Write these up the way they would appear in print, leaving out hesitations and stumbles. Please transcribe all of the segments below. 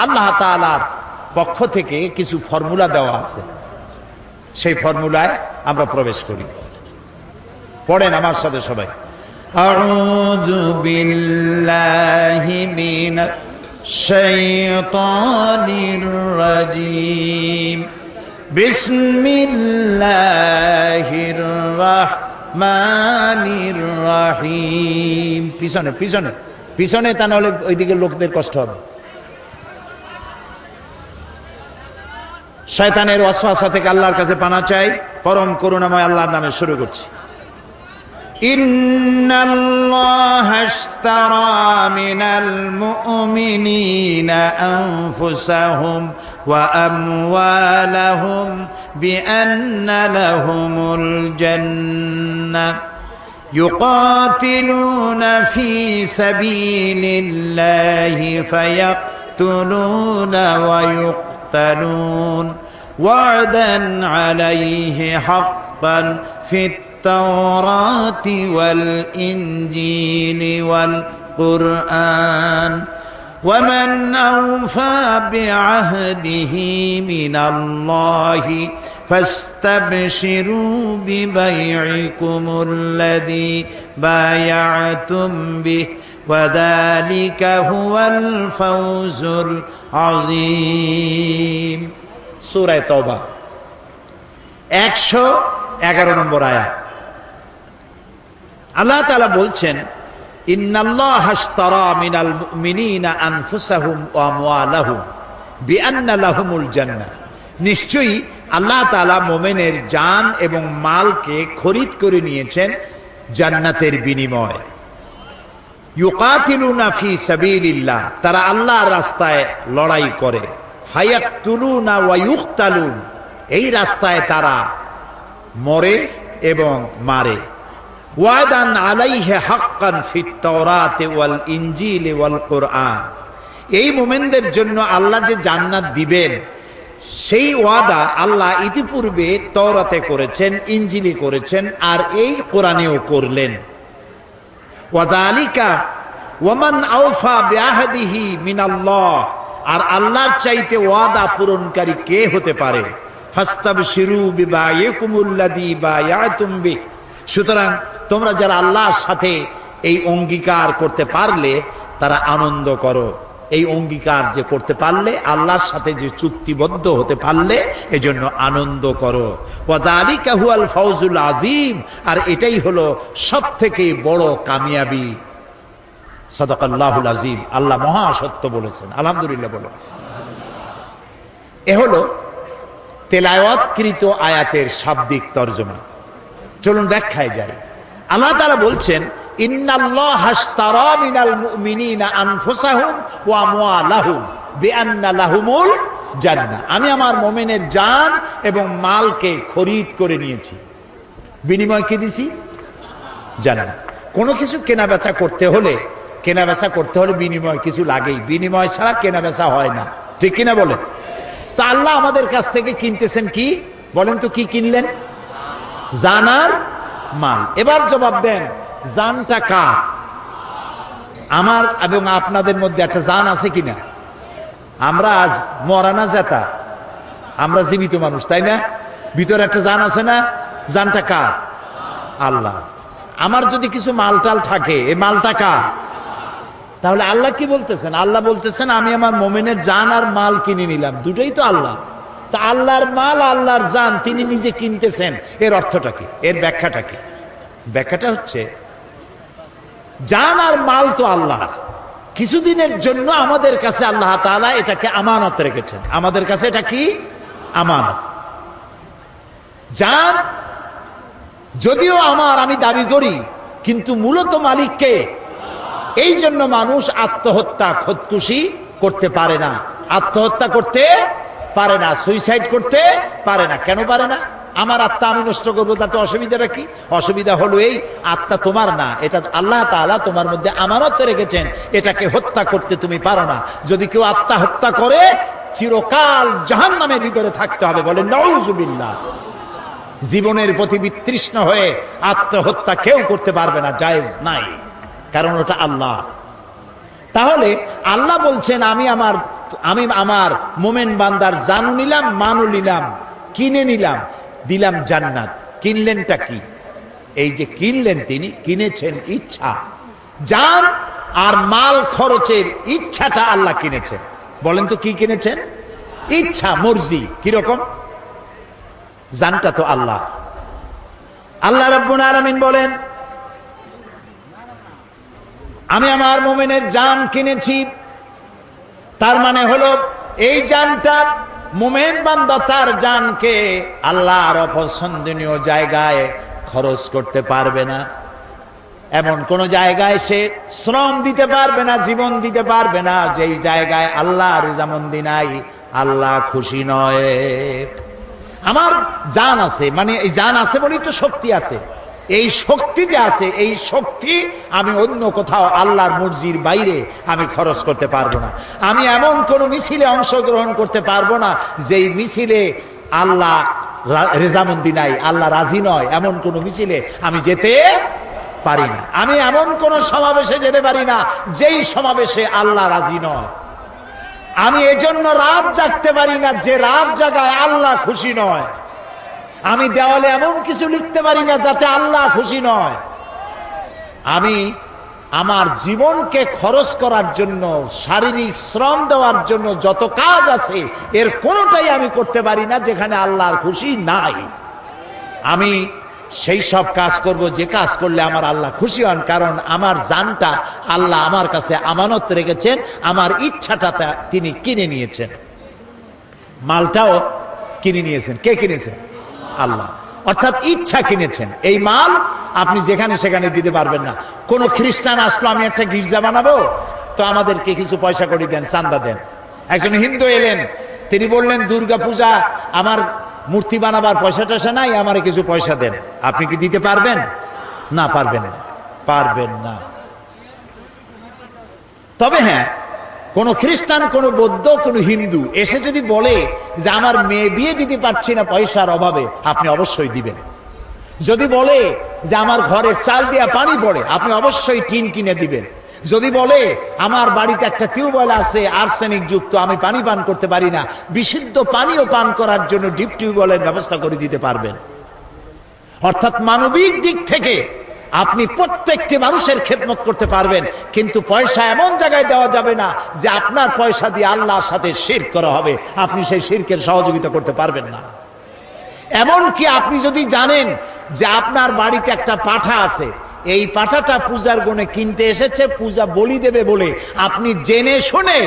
আল্লাহ তাআলার পক্ষ থেকে কিছু ফর্মুলা দেওয়া আছে, সেই ফর্মুলায় আমরা প্রবেশ করি। পড়েন আমার সাথে সবাই, আউযু বিল্লাহি মিনাশ শাইতানির রাজীম, বিসমিল্লাহির রাহমানির রাহিম। পিছনে পিছনে পিছনে, তা নাহলে ওইদিকে লোকদের কষ্ট হবে। শয়তানের ওয়াসওয়াসা থেকে আল্লাহর কাছে পানা চাই। পরম করুণাময় আল্লাহর নামে শুরু করছি। ইন্নাল্লাহা আশতারা মিনাল মুমিনিনা আনফুসাহুম ওয়া আমওয়ালাহুম বিআন্না লাহুমুল জান্নাহ يقاتلون في سبيل الله فيقتلون ويقتلون وعدا عليه حقا في التوراة والإنجيل والقرآن ومن أوفى بعهده من الله فاستبشروا ببيعكم الذي بايعتم به وذلك هو الفوز العظيم। সূরা তাওবা 111 নম্বর আয়াত। আল্লাহ তাআলা বলছেন, ইন্নাল্লাহা আশতারা মিনাল মুমিনিনা আনফুসাহুম ওয়া আমওয়ালাহুম বিআন্না লাহুমুল জান্নাহ। নিশ্চয়ই আল্লাহ তাআলা মুমিনের জান এবং মালকে খরিদ করে নিয়েছেন জান্নাতের বিনিময়। ইউকাতিলুনা ফি সাবিলিল্লাহ, তারা আল্লাহর রাস্তায় লড়াই করে। ফায়াকতুলুনা ওয়া ইউকতালুন, এই রাস্তায় তারা মরে এবং মারে। ওয়াদান আলাইহি হাক্কান ফিত তাওরাতি ওয়াল ইনজিলি ওয়াল কুরআন, এই মুমিনদের জন্য আল্লাহ যে জান্নাত দিবেন সেই ওয়াদা আল্লাহ ইতিপূর্বে তাওরাতে করেছেন, ইনজিলে করেছেন, আর এই কোরআনেও করলেন। ওয়াযালিকা ওয়ামান আওফা বিআহদিহি মিনাল্লাহ, আর আল্লাহর চাইতে ওয়াদা পূরণকারী কে হতে পারে? ফাস্তাবশিরু বিবাইকুমুল্লাযী বায়াতুম বি, সুতরাং তোমরা যারা আল্লাহর সাথে এই অঙ্গীকার করতে পারলে তারা আনন্দ করো। এই অঙ্গীকার যে করতে পারলে, আল্লাহর সাথে যে চুক্তিবদ্ধ হতে পারলে, এজন্য আনন্দ করো। ওয়াযালিকা হুয়াল ফাওজুল আযীম, আর এটাই হলো সবথেকে বড় কামিয়াবি। সাদাকাল্লাহুল আযীম, আল্লাহ মহা সত্য বলেছেন। আলহামদুলিল্লাহ বলো। এ হলো তেলাওয়াতকৃত আয়াতের শাব্দিক তরজমা। চলুন ব্যাখ্যায় যাই। আল্লাহ তাআলা বলছেন, ইন্নাল্লাহা আশতারা মিনাল মুমিনিনা আনফুসাহুম ওয়া আমওয়ালাহুম বিআন্না লাহুমুল জান্নাহ, আমি আমার মুমিনের জান এবং মালকে খরিদ করে নিয়েছি। বিনিময় কি দিছি? জান্নাত। কোনো কিছু কেনা বেচা করতে হলে বিনিময় কিছু লাগেই। বিনিময় ছাড়া কেনা বেচা হয় না, ঠিক কিনা বলেন? তা আল্লাহ আমাদের কাছ থেকে কিনতেছেন কি? বলেন তো কি কিনলেন? জান আর মাল। এবার জবাব দেন, জানটা কার? আমার এবং আপনাদের মধ্যে একটা জান আছে কিনা? আমরা আজ মরা না জেতা, আমরা জীবিত মানুষ, তাই না? ভিতরে একটা জান আছে না? জানটা কার? আল্লাহ। আমার যদি কিছু মালটাল থাকে, এই মালটা কার? তাহলে আল্লাহ কি বলতেছেন? আল্লাহ বলতেছেন, আমি আমার মুমিনের জান আর মাল কিনে নিলাম। দুটোই তো আল্লাহ। তা আল্লাহর মাল, আল্লাহর জান তিনি নিজে কিনতেছেন, এর অর্থটা কি? এর ব্যাখ্যাটা কি? ব্যাখ্যাটা হচ্ছে, জান আর মাল তো আল্লাহর। কিছুদিনের জন্য আমাদের কাছে আল্লাহ তাআলা এটাকে আমানত রেখেছেন। আমাদের কাছে এটা কি? আমানত। জান যদিও আমার, আমি দাবি করি, কিন্তু মূলত মালিক কে? এই জন্য মানুষ আত্মহত্যা, খোদকুশি করতে পারে না, আত্মহত্যা করতে পারে না, সুইসাইড করতে পারে না। কেন পারে না? আমার আত্মা আমি নষ্ট করবো, তাতে অসুবিধাটা কি? অসুবিধা হলো এই, আত্মা তোমার না, এটা আল্লাহ তাআলা তোমার মধ্যে আমানত রেখেছেন, এটাকে হত্যা করতে তুমি পারো না। যদি কেউ আত্মা হত্যা করে, চিরকাল জাহান্নামের ভিতরে থাকতে হবে। বলেন নাউযুবিল্লাহ। জীবনের প্রতি বিতৃষ্ণ হয়ে আত্মহত্যা কেউ করতে পারবে না, জায়েজ নাই, কারণ ওটা আল্লাহ। তাহলে আল্লাহ বলছেন, আমি আমার আমি আমার মোমেন বান্দার জান নিলাম, মানও নিলাম, কিনে নিলাম, দিলাম জান্নাত। কিনলেনটা কি? এই যে কিনলেন, তিনি কিনেছেন ইচ্ছা। জান আর মাল খরচের ইচ্ছাটা আল্লাহ কিনেছেন। বলেন তো কি কিনেছেন? ইচ্ছা, মর্জি। কিরকম? জানটা তো আল্লাহ। আল্লাহ রাব্বুল আলামিন বলেন, আমি আমার মুমিনের জান কিনেছি। তার মানে হলো এই জানটা মুমিন বান্দা তার জানকে আল্লাহর অপছন্দনীয় জায়গায় খরচ করতে পারবে না। এমন কোন জায়গায় সে শ্রম দিতে পারবে না, জীবন দিতে পারবে না যেই জায়গায় আল্লাহর রেজামন্দি নাই, আল্লাহ খুশি নয়। আমার জান আছে, মানে এই জান আছে বলেই তো শক্তি আছে। এই শক্তি যে আছে, এই শক্তি আমি অন্য কোথাও আল্লাহর মর্জির বাইরে আমি খরচ করতে পারবো না। আমি এমন কোন মিছিলে অংশগ্রহণ করতে পারবো না যেই মিছিলে আল্লাহ রেজামন্দি নাই, আল্লাহ রাজি নয়, এমন কোন মিছিলে আমি যেতে পারি না। আমি এমন কোন সমাবেশে যেতে পারি না যেই সমাবেশে আল্লাহ রাজি নয়। আমি এজন্য রাত জাগতে পারি না যে রাত জাগায় আল্লাহ খুশি নয়। আমি দেওয়ালে এমন কিছু লিখতে পারি না যাতে আল্লাহ খুশি নয়। আমি আমার জীবনকে খরচ করার জন্য, শারীরিক শ্রম দেওয়ার জন্য যত কাজ আছে এর কোনোটাই আমি করতে পারি না যেখানে আল্লাহর খুশি নাই। আমি সেই সব কাজ করব যে কাজ করলে আমার আল্লাহ খুশি হন, কারণ আমার জানটা আল্লাহ আমার কাছে আমানত রেখেছেন, আমার ইচ্ছাটা তিনি কিনে নিয়েছেন। মালটাও কিনে নিয়েছেন। কে কিনেছেন? আল্লাহ। অর্থাৎ ইচ্ছা কিনেছেন। এই মাল আপনি যেখানে সেখানে দিতে পারবেন না। কোন খ্রিস্টান আসলো, আমি একটা গির্জা বানাবো, তো আমাদেরকে কিছু পয়সা করে দেন, চান্দা দেন। একজন হিন্দু এলেন, তিনি বললেন দুর্গা পূজা আমার মূর্তি বানাবার পয়সা টয়সা নাই, আমারে কিছু পয়সা দেন। আপনি কি দিতে পারবেন? না, পারবেন না, পারবেন না। তবে হ্যাঁ, কোন খ্রিস্টান, কোন বৌদ্ধ, কোন হিন্দু এসে যদি বলে যে আমার মেয়ে বিয়ে দিতে পারছি না পয়সার অভাবে, আপনি অবশ্যই দিবেন। যদি বলে যে আমার ঘরের চাল দিয়া পানি পড়ে, আপনি অবশ্যই টিন কিনে দিবেন। যদি বলে আমার বাড়িতে একটা টিউবওয়েল আছে আর্সেনিক যুক্ত, আমি পানি পান করতে পারি না, বিশুদ্ধ পানিও পান করার জন্য ডিপ টিউবওয়েলের ব্যবস্থা করে দিতে পারবেন। অর্থাৎ মানবিক দিক থেকে আপনি প্রত্যেকটি মানুষের খেদমত করতে পারবেন, কিন্তু পয়সা এমন জায়গায় দেওয়া যাবে না যে আপনার পয়সা দিয়ে আল্লাহর সাথে শিরক করা হবে। আপনি সেই শিরকের সহযোগিতা করতে পারবেন না। এমনকি আপনি যদি জানেন যে আপনার বাড়িতে একটা পাঠা আছে, এই পাঠাটা পূজার গুণে কিনতে এসেছে, পূজা বলি দেবে বলে আপনি জেনে শুনে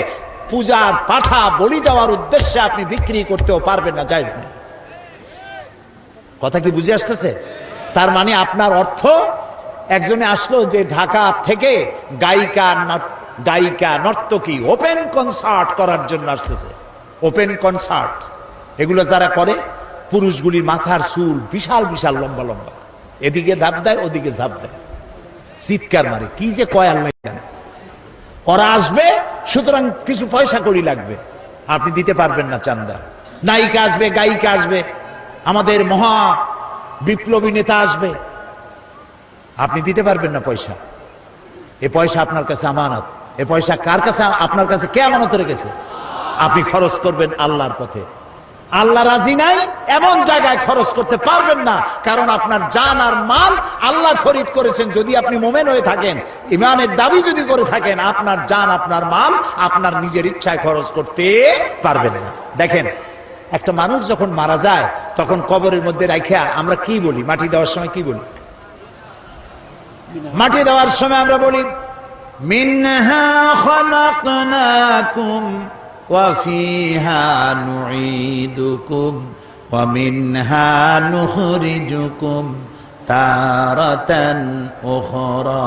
পূজার পাঠা বলি দেওয়ার উদ্দেশ্যে আপনি বিক্রি করতেও পারবেন না, জায়েজ নেই। কথা কি বুঝে আসতেছে? তার মানে আপনার অর্থ, একজনে আসলো যে ঢাকা থেকে গায়িকা নর্তকী ওপেন কনসার্ট করার জন্য আসতেছে। ওপেন কনসার্ট এগুলো যারা করে, পুরুষগুলির মাথার চুল বিশাল বিশাল লম্বা লম্বা, এদিকে ধাপ দেয় ওদিকে ঝাঁপ দেয়, চিৎকার মারে, কি যে কয় আল্লাহ জানে। ওরা আসবে, সুতরাং কিছু পয়সা কড়ি লাগবে, আপনি দিতে পারবেন না চান্দা। নায়িকা আসবে, গায়িকা আসবে, আমাদের মহা বিপ্লবী নেতা আসবে, আপনি দিতে পারবেন না পয়সা। এ পয়সা আপনার কাছে আমানত। এ পয়সা কার কাছে? আপনার কাছে কে আমানত রেখেছে? আপনি খরচ করবেন আল্লাহর পথে। আল্লাহ রাজি নাই এমন জায়গায় খরচ করতে পারবেন না, কারণ আপনার জান আর মাল আল্লাহ খরিদ করেছেন। যদি আপনি মোমেন হয়ে থাকেন, ইমানের দাবি যদি করে থাকেন, আপনার জান আপনার মাল আপনার নিজের ইচ্ছায় খরচ করতে পারবেন না। দেখেন, একটা মানুষ যখন মারা যায় তখন কবরের মধ্যে রাখিয়া আমরা কি বলি? মাটি দেওয়ার সময় কি বলি? মাটি দেওয়ার সময় আমরা বলি মিনহা খালাকনাকুম ওয়া ফিহা নুঈদুকুম ওয়া মিনহা নুখরিজুকুম তারাতান উখরা।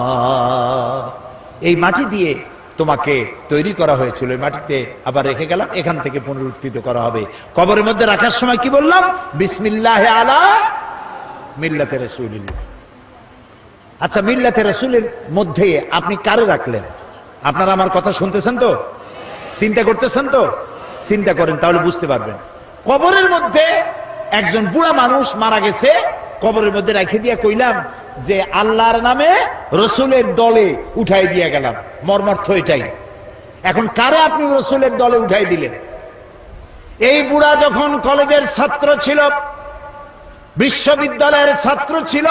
এই মাটি দিয়ে তোমাকে তৈরি করা হয়েছিল, এই মাটিতে আবার রেখে গেলাম, এখান থেকে পুনরুত্থিত করা হবে। কবরের মধ্যে রাখার সময় কি বললাম? বিসমিল্লাহ আলা মিল্লাতে রাসূলিল্লাহ। আচ্ছা, মিল্লাতে রাসূলের মধ্যে আপনি কারে রাখলেন? আপনারা আমার কথা শুনতেছেন তো? চিন্তা করতেছেন তো? চিন্তা করেন, তাহলে বুঝতে পারবেন। কবরের মধ্যে একজন বুড়া মানুষ মারা গেছে, কবরের মধ্যে রেখে দিয়া কইলাম যে আল্লাহর নামে রসুলের দলে উঠাই দিয়া গেলাম। মর্মার্থ এটাই। এখন কারে আপনি রসুলের দলে উঠাই দিলেন? এই বুড়া যখন কলেজের ছাত্র ছিল, বিশ্ববিদ্যালয়ের ছাত্র ছিল,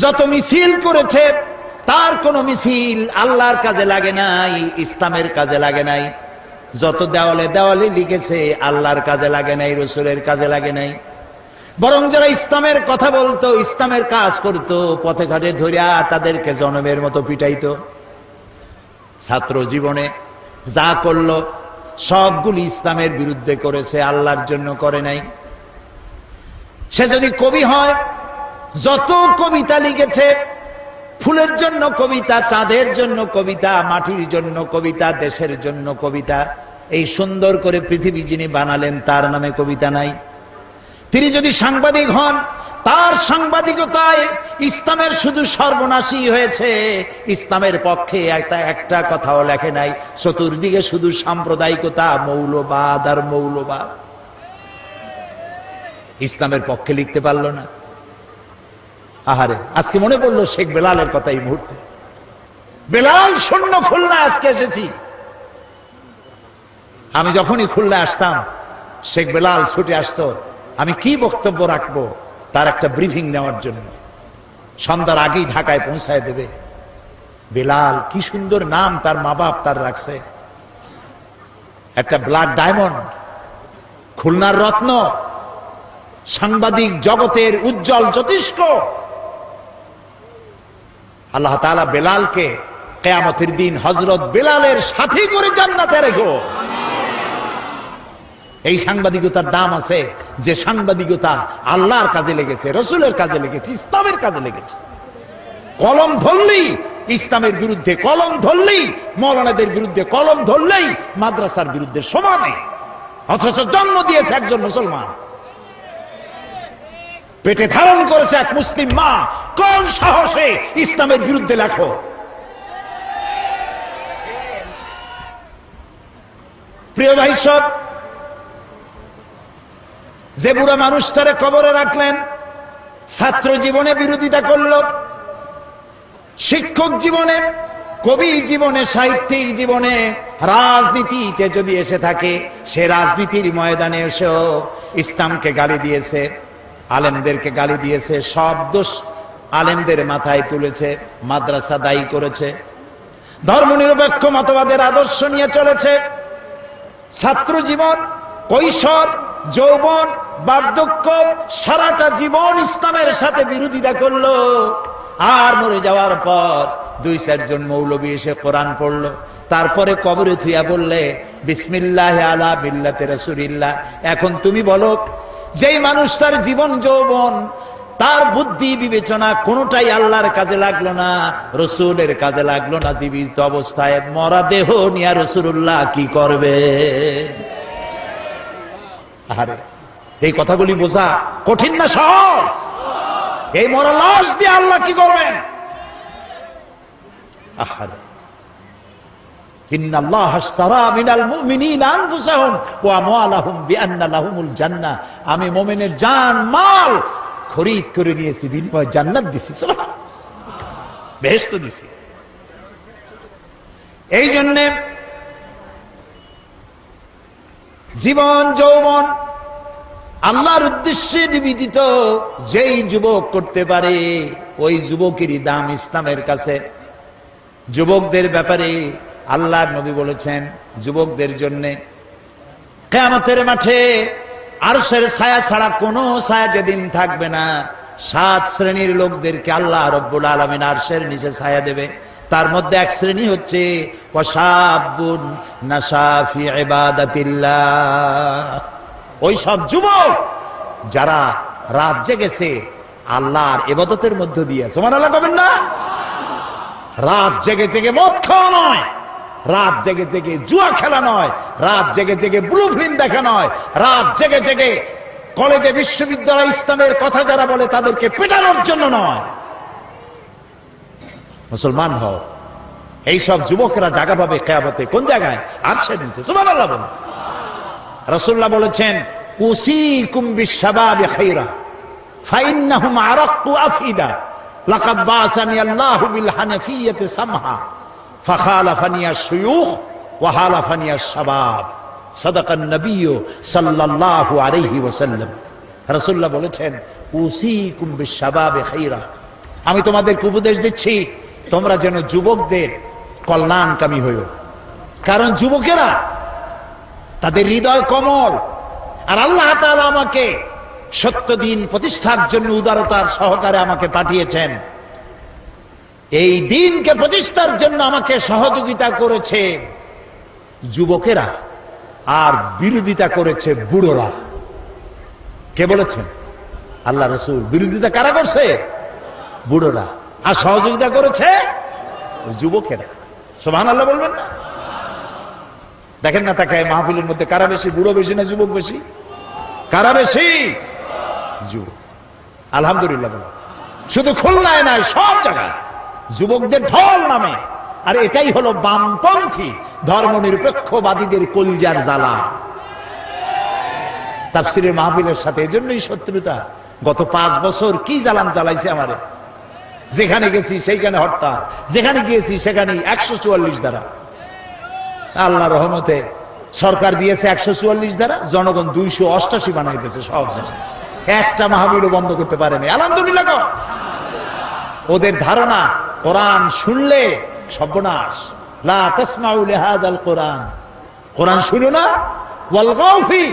যত মিছিল করেছে তার কোন মিছিল আল্লাহর কাজে লাগে নাই, ইসলামের কাজে লাগে নাই। যত দেওয়ালে দেওয়ালে লিখেছে আল্লাহর কাজে লাগে নাই, রসুলের কাজে লাগে নাই। বরং যারা ইসলামের কথা বলতো, ইসলামের কাজ করত, পথে ঘাটে ধরিয়া তাদেরকে জনমের মতো পিটাইতো। ছাত্র জীবনে যা করলো সবগুলি ইসলামের বিরুদ্ধে করেছে, আল্লাহর জন্য করে নাই। সে যদি কবি হয়, যত কবিতা লিখেছে, ফুলের জন্য কবিতা, চাঁদের জন্য কবিতা, মাটির জন্য কবিতা, দেশের জন্য কবিতা, এই সুন্দর করে পৃথিবী যিনি বানালেন তার নামে কবিতা নাই। তিনি যদি সাংবাদিক হন, তার সাংবাদিকতায় ইসলামের শুধু সর্বনাশী হয়েছে, ইসলামের পক্ষে একটা কথাও লেখে নাই। চতুর্দিকে শুধু সাম্প্রদায়িকতা, মৌলবাদ আর মৌলবাদ। ইসলামের পক্ষে লিখতে পারলো না। আহারে, আজকে মনে পড়লো শেখ বেলালের কথা এই মুহূর্তে। বেলাল শূন্য খুলনা আজকে এসেছি। আমি যখনই খুলনা আসতাম শেখ বেলাল ছুটে আসতো, আমি কি বক্তব্য রাখবো তার একটা ব্রিফিং নেওয়ার জন্য। সন্ধ্যার আগেই ঢাকায় পৌঁছায় দেবে। বেলাল, কি সুন্দর নাম তার মা বাপ তার রাখছে, একটা ব্ল্যাক ডায়মন্ড, খুলনার রত্ন, সাংবাদিক জগতের উজ্জ্বল জ্যোতিষ্ক। আল্লাহ তাআলা বেলালকে কিয়ামতের দিন হযরত বেলালের সাথী করে জান্নাতে রেখো। এই সাংবাদিকতার দাম আছে, যে সাংবাদিকতা আল্লাহর কাজে লেগেছে, রসুলের কাজে লেগেছে, ইসলামের কাজে লেগেছে। কলম ধরলেই ইসলামের বিরুদ্ধে, কলম ধরলেই মৌলানাদের বিরুদ্ধে, কলম ধরলেই মাদ্রাসার বিরুদ্ধে সমানে। অথচ জন্ম দিয়েছে একজন মুসলমান, পেটে ধারণ করেছে এক মুসলিম মা। কোন সাহসে ইসলামের বিরুদ্ধে লেখো? প্রিয় ভাই সব, যে বুড়া মানুষটারে কবরে রাখলেন, ছাত্র জীবনে বিরোধিতা করল, শিক্ষক জীবনে, কবি জীবনে, সাহিত্যিক জীবনে, রাজনীতিতে যদি এসে থাকে, সে রাজনীতির ময়দানে এসেও ইসলামকে গালি দিয়েছে, আলেমদেরকে গালি দিয়েছে, সব দোষ আলেমদের মাথায় তুলেছে, মাদ্রাসা দায়ী করেছে, ধর্মনিরপেক্ষ মতবাদের আদর্শ নিয়ে চলেছে। ছাত্র জীবন, কৈশোর, যৌবন, বার্ধক্য, সারাটা জীবন ইসলামের সাথে বিরোধিতা করলো। আর মরে যাওয়ার পর 2-4 জন মৌলবী এসে কোরআন পড়লো, তারপরে কবরে থুইয়া বললে বিসমিল্লাহ আলা মিল্লাতে রাসূলিল্লাহ। এখন তুমি বলো, যেই মানুষটার জীবন যৌবন, তার বুদ্ধি বিবেচনা কোনোটাই আল্লাহর কাজে লাগলো না, রসুলের কাজে লাগলো না, জীবিত অবস্থায় মরা দেহ নিয়া রাসূলুল্লাহ কি করবে? আরে, এই কথাগুলি বোঝা কঠিন না সহজ? এই মরা লাশ দিয়ে আল্লাহ কি করবেন? আহারে, ইন্নাল্লাহ আশতারা মিনাল মুমিনিনা আনফুসাহুম ওয়া আমওয়ালাহুম বিআন্না লাহুমুল জান্নাহ। আমি মুমিনের জান মাল খরিদ করে নিয়েছি, বিনিময়ে জান্নাত দিছি, সুবহানাল্লাহ, বেহেশত দিছি। এই জন্য জীবন যৌবন আল্লাহর উদ্দেশ্যে নিবেদিত যেই যুবক করতে পারে, ওই যুবকেরই দাম ইসলামের কাছে। যুবকদের ব্যাপারে আল্লাহর নবী বলেছেন, যুবকদের জন্য কিয়ামতের মাঠে আরশের ছায়া ছাড়া কোনো ছায়া যেদিন থাকবে না, 7 শ্রেণীর লোকদেরকে আল্লাহ রব্বুল আলামিন আরশের নিচে ছায়া দেবে। তার মধ্যে এক শ্রেণী হচ্ছে ওয়াশাবুন নাশা ফি ইবাদাতিল্লাহ। ওই সব যুবক যারা রাত জেগেছে আল্লাহর ইবাদতের মধ্য দিয়ে। সুবহানাল্লাহ কবেন না? রাত জেগে জেগে মদ খাওয়া নয়, রাত জেগে জেগে জুয়া খেলা নয়, রাত জেগে জেগে ব্লু ফিল্ম দেখা নয়, রাত জেগে জেগে কলেজে বিশ্ববিদ্যালয় ইসলামের কথা যারা বলে তাদেরকে পেটানোর জন্য নয়। মুসলমান হও। এইসব যুবকরা জায়গা পাবে কিয়ামতে কোন জায়গায়? আরশের নিচে। সুবহানাল্লাহ বলেন। রাসূলুল্লাহ বলেছেন, উসিকুম বিশাবাবি খায়রা ফাইন্নাহুম আরাক্কু আফিদা লাকাদ বাসানি আল্লাহু বিল হানাফিয়্যাতি সামহা ফাখালাফানি আশ-শুয়ুখ ওয়া হালাফানি আশ-শাবাব সাদাকান নবী সাল্লাল্লাহু আলাইহি ওয়াসাল্লাম। রাসূলুল্লাহ বলেছেন, উসীকুম বিশ-শাবাবে খায়রা, আমি তোমাদেরকে উপদেশ দিচ্ছি তোমরা যেন যুবকদের কল্যাণকামী হইও। কারণ যুবকেরা তাদের হৃদয় কোমল, আর আল্লাহ তাআলা আমাকে সত্য দিন প্রতিষ্ঠার জন্য উদারতার সহকারে আমাকে পাঠিয়েছেন। এই দিনকে প্রতিষ্ঠার জন্য আমাকে সহযোগিতা করেছে যুবকেরা, আর বিরোধিতা করেছে বুড়োরা। কে বলেছেন? আল্লাহ রাসূল। বিরোধিতা কারা করছে? বুড়োরা। আর সহযোগিতা করেছে যুবকেরা। সুবহানাল্লাহ বলবেন না? দেখেন না তাকায় মাহফিলের মধ্যে কারা বেশি, বুড়ো বেশি না যুবক বেশি? কারা বেশি? যুবক। আলহামদুলিল্লাহ বলো। শুধু খুলনায় নয়, সব জায়গায় যুবকদের ঢল নামে। আর এটাই হলো বামপন্থী ধর্মনিরপেক্ষবাদীদের কলজার জ্বালা। তাফসীরের মাহফিলের সাথে এজন্যই শত্রুতা। গত 5 বছর কি জ্বালান জ্বালাইছে আমারে। যেখানে গেছি সেইখানে হরতাল, যেখানে গিয়েছি সেখানে 144 ধারা। আল্লাহ রহমতে সরকার দিয়েছে 144 ধারা, জনগণ 288 বানাই দিয়েছে সব জায়গায়। একটা মাহফিলও বন্ধ করতে পারেনি। আলহামদুলিল্লাহ। ওদের ধারণা কোরআন শুনলে সর্বনাশ। লা তাসমাউ লিহাযাল কোরআন, কোরআন শুনো না, ওয়ালগাউ ফি,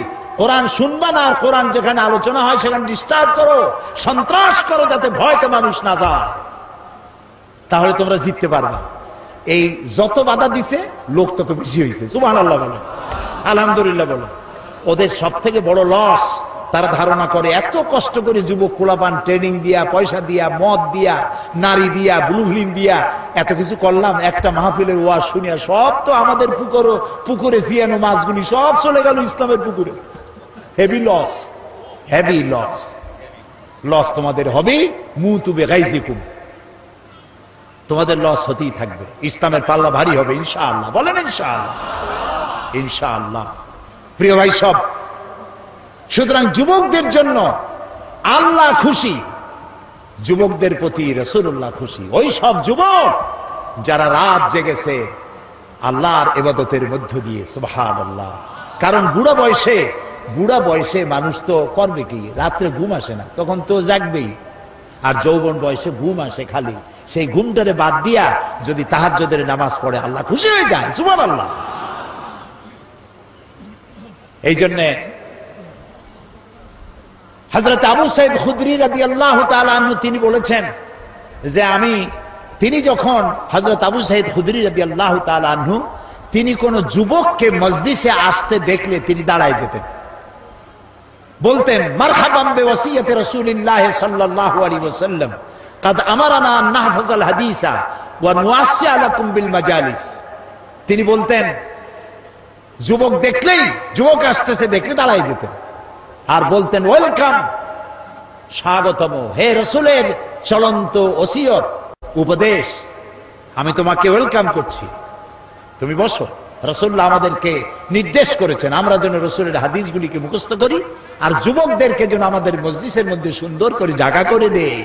কোরআন শুনবা না, আর কোরআন যেখানে আলোচনা হয় সেখানে ডিস্টার্ব করো, সন্ত্রাস করো, যাতে ভয়তে মানুষ না যায়, তাহলে তোমরা জিততে পারবা। এই যত বাধা দিছে লোক তত বেশি হয়েছে। সুবহানাল্লাহ বলো, আলহামদুলিল্লাহ বলো। ওদের সব থেকে বড় লস, তারা ধারণা করে এত কষ্ট করে যুবক পোলাপান ট্রেনিং দিয়া, পয়সা দিয়া, মদ দিয়া, নারী দিয়া, ব্লু ফিল্ম দিয়া এত কিছু করলাম, একটা মাহফিলের ওয়াজ শুনিয়া সব তো আমাদের পুকুরে জিয়ানো মাছগুলি সব চলে গেল ইসলামের পুকুরে। Heavy loss, heavy loss. Loss তোমাদের হবে, মুতু বিগাইজিকুম, তোমাদের লস হতেই থাকবে। ইসলামের পাল্লা ভারী হবে ইনশাআল্লাহ। বলেন ইনশাআল্লাহ। ইনশাআল্লাহ। প্রিয় ভাই সব, সুতরাং যুবকদের জন্য আল্লাহ খুশি, যুবকদের প্রতি রাসূলুল্লাহ খুশি। ওই সব যুবক যারা রাত জেগেছে আল্লাহর ইবাদতের মধ্য দিয়ে। সুবহানাল্লাহ। কারণ বুড়া বয়সে মানুষ তো করবে কি? রাত্রে ঘুম আসে না, তখন তো জাগবেই। আর যৌবন বয়সে ঘুম আসে খালি, সেই ঘুমটারে বাদ দিয়া যদি তাহাজ্জুদের নামাজ পড়ে আল্লাহ খুশি হয়ে যায়। সুবহানাল্লাহ। এই জন্য হযরত আবু সাঈদ খুদরি রাদিয়াল্লাহু তাআলা আনহু তিনি বলেছেন যে তিনি যখন হযরত আবু সাঈদ খুদরি রাদিয়াল্লাহু তাআলা আনহু তিনি কোন যুবককে মজলিসে আসতে দেখলে তিনি দাঁড়ায় যেতেন, বলতেন মারহাবান বিওয়াসিয়াতি রাসূলিল্লাহ সাল্লাল্লাহু আলাইহি ওয়াসাল্লাম قد আমারানা আন নাহফাযাল হাদিসা ওয়া নুআসসিআ লাকুম বিল মাজালিস। তিনি বলতেন যুবক আসতেছে দেখলে দাঁড়ায় যেতেন আর বলতেন ওয়েলকাম, স্বাগতম, হে রাসূলের চলন্ত ওসিয়ত উপদেশ, আমি তোমাকে ওয়েলকাম করছি, তুমি বসো। রাসূলুল্লাহ আমাদেরকে নির্দেশ করেছেন আমরা যেন রাসূলের হাদিসগুলিকে মুখস্থ করি, আর যুবকদেরকে যেন আমাদের মজলিসের মধ্যে সুন্দর করে জায়গা করে দেয়।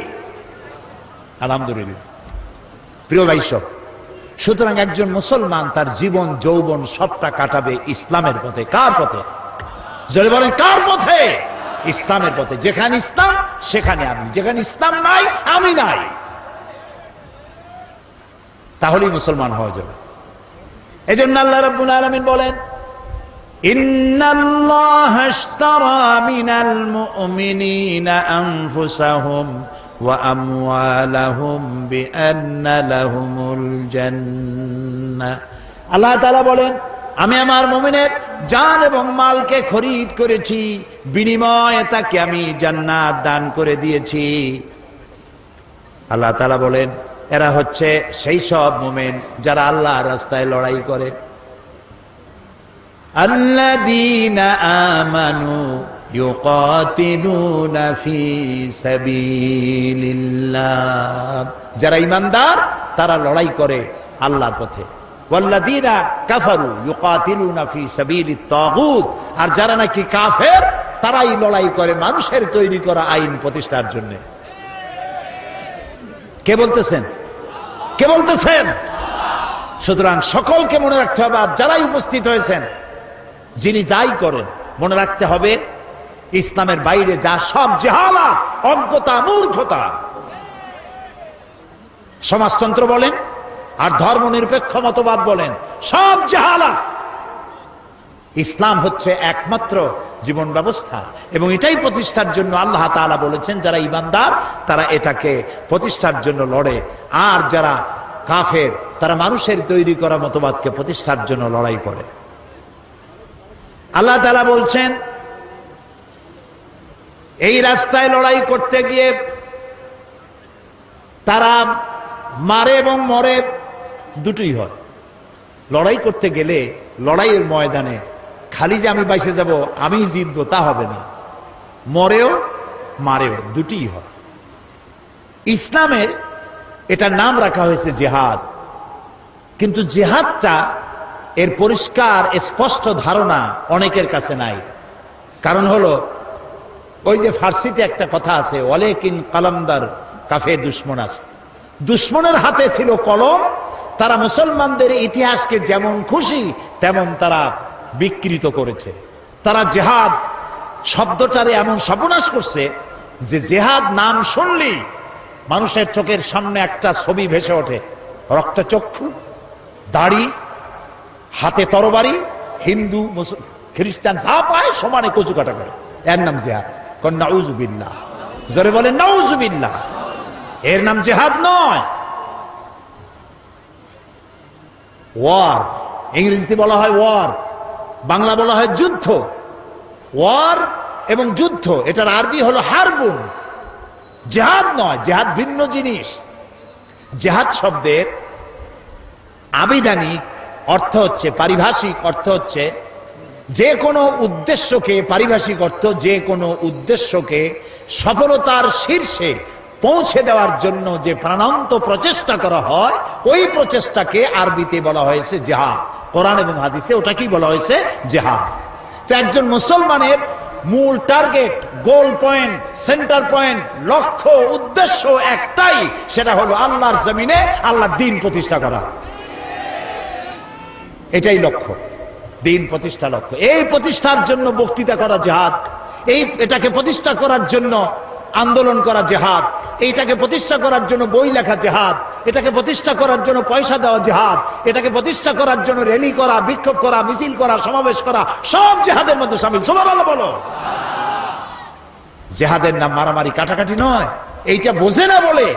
আলহামদুলিল্লাহ। প্রিয় ভাই সব, সুতরাং একজন মুসলমান তার জীবন যৌবন সবটা কাটাবে ইসলামের পথে। কার পথে? জোরে বলেন কার পথে? ইসলামের পথে। যেখানে ইসলাম সেখানে আমি, যেখানে ইসলাম নাই আমি নাই, তাহলেই মুসলমান হওয়া যাবে। এজন্য আল্লাহ রাব্বুল আলামিন বলেন ইন্নাল্লাহা আশতারা মিনাল মুমিনিনা আনফুসাহুম ওয়া আমওয়ালাহুম বিআন্না লাহুমুল জান্নাহ। আল্লাহ তাআলা বলেন আমি আমার মুমিনের জান এবং মালকে খরিদ করেছি, বিনিময়ে তাকে আমি জান্নাত দান করে দিয়েছি। আল্লাহ তাআলা বলেন এরা হচ্ছে সেই সব মুমিন যারা আল্লাহর রাস্তায় লড়াই করে। আল্লাযীনা আমানু ইউকাতিলুনা ফি সাবিলিল্লাহ, যারা ঈমানদার তারা লড়াই করে আল্লাহর পথে। ওয়াল্লাযীনা কাফারু ইউকাতিলুনা ফি সাবিলিত তাগুত, আর যারা নাকি কাফের তারাই লড়াই করে মানুষের তৈরি করা আইন প্রতিষ্ঠার জন্য। কে বলতেছেন? কে বলতেছেন? সুতরাং সকলকে মনে রাখতে হবে, আর যারাই উপস্থিত হয়েছেন, যিনি যাই করেন, মনে রাখতে হবে ইসলামের বাইরে যা সব জেহালাত, অজ্ঞতা, মূর্খতা। সমাজতন্ত্র বলেন আর ধর্মনিরপেক্ষ মতবাদ বলেন, সব জেহালাত। ইসলাম হচ্ছে একমাত্র জীবন ব্যবস্থা, এবং এটাই প্রতিষ্ঠার জন্য আল্লাহ তাআলা বলেছেন যারা ঈমানদার তারা এটাকে প্রতিষ্ঠার জন্য লড়ে, আর যারা কাফের তারা মানুষের তৈরি করা মতবাদকে প্রতিষ্ঠার জন্য লড়াই করে। আল্লাহ তাআলা বলছেন এই রাস্তায় লড়াই করতে গিয়ে তারা মারে এবং মরে, দুটোই হয়। লড়াই করতে গেলে লড়াইয়ের ময়দানে খালি যে আমি বাইসে যাব, আমি জিতবো, তা হবে না। মরেও মারেও, দুটিই হয়। ইসলামের এটার নাম রাখা হয়েছে জিহাদ, কিন্তু জিহাদটা এর পরিষ্কার স্পষ্ট ধারণা অনেকের কাছে নাই। কারণ হলো ওই যে ফার্সিতে একটা কথা আছে, ওয়ালাকিন কালামদার কাফে দুশমনাস্ত, দুশমনের হাতে ছিল কলম, তারা মুসলমানদের ইতিহাসকে যেমন খুশি তেমন তারা বিকৃত করেছে। তারা জিহাদ শব্দটারে এমন সর্বনাশ করছে যে জিহাদ নাম শুনলেই মানুষের চোখের সামনে একটা ছবি ভেসে ওঠে, রক্তচক্ষু, দাড়ি, হাতে তরবারি, হিন্দু খ্রিস্টান যা পায় সমানে কচু কাটা করে, এর নাম জিহাদ। নাউজুবিল্লাহ, জোরে বলেন নাউজুবিল্লাহ। এর নাম জিহাদ নয়, ওয়ার। ইংরেজিতে বলা হয় ওয়ার, বাংলা বলা হয় যুদ্ধ। ওয়ার এবং যুদ্ধ, এটার আরবি হলো হারবুন। জিহাদ নয়, জিহাদ ভিন্ন জিনিস। জিহাদ শব্দের আবিধানিক অর্থ হচ্ছে, পারিভাষিক অর্থ হচ্ছে যে কোনো উদ্দেশ্যকে, পারিভাষিক অর্থ যে কোনো উদ্দেশ্যকে সফলতার শীর্ষে পৌঁছে দেওয়ার জন্য যে প্রাণান্ত প্রচেষ্টা করা হয়, ওই প্রচেষ্টাকে আরবিতে বলা হয়েছে জিহাদ। কোরআন এবং হাদিসে ওটাকেই বলা হয়েছে জিহাদ। তো একজন মুসলমানের মূল টার্গেট, গোল পয়েন্ট, সেন্টার পয়েন্ট, লক্ষ্য, উদ্দেশ্য একটাই, সেটা হলো আল্লাহর জমিনে আল্লাহর দ্বীন প্রতিষ্ঠা করা। এটাই লক্ষ্য, দ্বীন প্রতিষ্ঠা লক্ষ্য। এই প্রতিষ্ঠার জন্য বক্তৃতা করা জিহাদ, এটাকে প্রতিষ্ঠা করার জন্য আন্দোলন করা জিহাদ, এইটাকে প্রতিষ্ঠা করার জন্য বই লেখা জিহাদ, এটাকে প্রতিষ্ঠা করার জন্য পয়সা দেওয়া জিহাদ, এটাকে প্রতিষ্ঠা করার জন্য র্যালি করা, বিক্ষোভ করা, মিছিল করা, সমাবেশ করা, সব জিহাদের মধ্যে শামিল। সুবহানাল্লাহ বলো। জিহাদের নাম মারামারি, কাটাকাটি নয়। এইটা বোঝে না বলে